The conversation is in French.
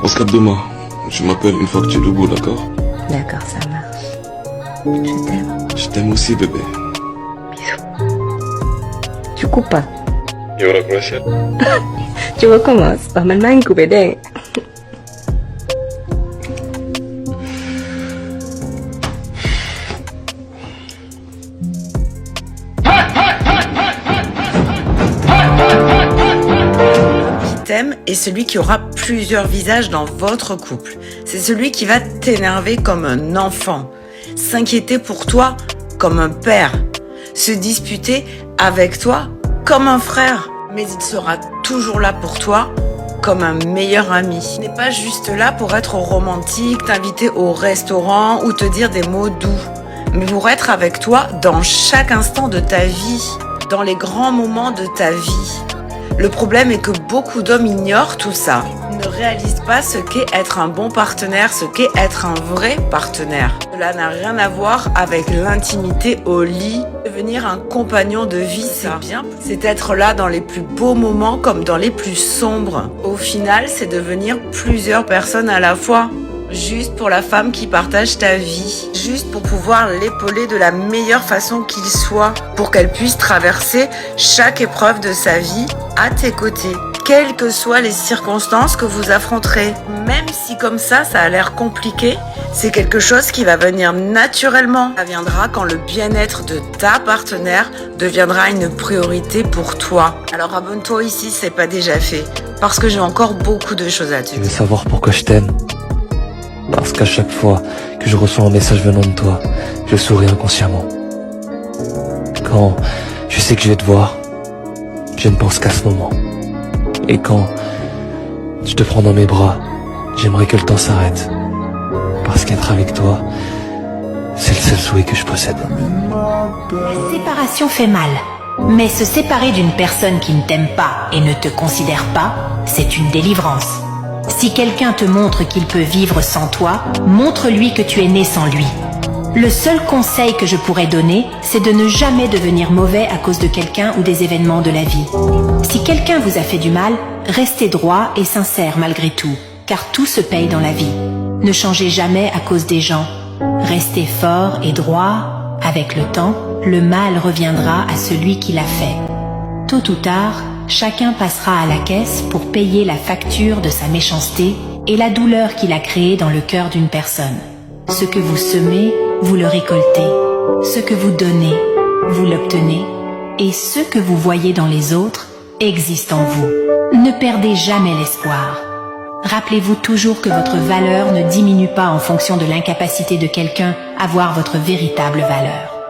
On se capte demain. Tu m'appelles une fois que tu es debout, d'accord? D'accord, ça marche. Je t'aime. Je t'aime aussi, bébé. Tu coupes pas. Et voilà quoi, chef. Tu recommences. Pas mal main coupé dingue. T'aime est celui qui aura plusieurs visages dans votre couple. C'est celui qui va t'énerver comme un enfant, s'inquiéter pour toi comme un père, se disputer avec toi comme un frère. Mais il sera toujours là pour toi comme un meilleur ami. Il n'est pas juste là pour être romantique, t'inviter au restaurant ou te dire des mots doux, mais pour être avec toi dans chaque instant de ta vie, dans les grands moments de ta vie. Le problème est que beaucoup d'hommes ignorent tout ça, ne réalisent pas ce qu'est être un bon partenaire, ce qu'est être un vrai partenaire. Cela n'a rien à voir avec l'intimité au lit. Devenir un compagnon de vie, c'est bien. C'est être là dans les plus beaux moments comme dans les plus sombres. Au final, c'est devenir plusieurs personnes à la fois. Juste pour la femme qui partage ta vie. Juste pour pouvoir l'épauler de la meilleure façon qu'il soit. Pour qu'elle puisse traverser chaque épreuve de sa vie à tes côtés. Quelles que soient les circonstances que vous affronterez. Même si comme ça a l'air compliqué, c'est quelque chose qui va venir naturellement. Ça viendra quand le bien-être de ta partenaire deviendra une priorité pour toi. Alors abonne-toi ici si c'est pas déjà fait. Parce que j'ai encore beaucoup de choses à te dire. Tu veux savoir pourquoi je t'aime? Parce qu'à chaque fois que je reçois un message venant de toi, je souris inconsciemment. Quand je sais que je vais te voir, je ne pense qu'à ce moment. Et quand je te prends dans mes bras, j'aimerais que le temps s'arrête. Parce qu'être avec toi, c'est le seul souhait que je possède. La séparation fait mal. Mais se séparer d'une personne qui ne t'aime pas et ne te considère pas, c'est une délivrance. Si quelqu'un te montre qu'il peut vivre sans toi, montre-lui que tu es né sans lui. Le seul conseil que je pourrais donner, c'est de ne jamais devenir mauvais à cause de quelqu'un ou des événements de la vie. Si quelqu'un vous a fait du mal, restez droit et sincère malgré tout, car tout se paye dans la vie. Ne changez jamais à cause des gens. Restez fort et droit. Avec le temps, le mal reviendra à celui qui l'a fait. Tôt ou tard, chacun passera à la caisse pour payer la facture de sa méchanceté et la douleur qu'il a créée dans le cœur d'une personne. Ce que vous semez, vous le récoltez. Ce que vous donnez, vous l'obtenez. Et ce que vous voyez dans les autres existe en vous. Ne perdez jamais l'espoir. Rappelez-vous toujours que votre valeur ne diminue pas en fonction de l'incapacité de quelqu'un à voir votre véritable valeur.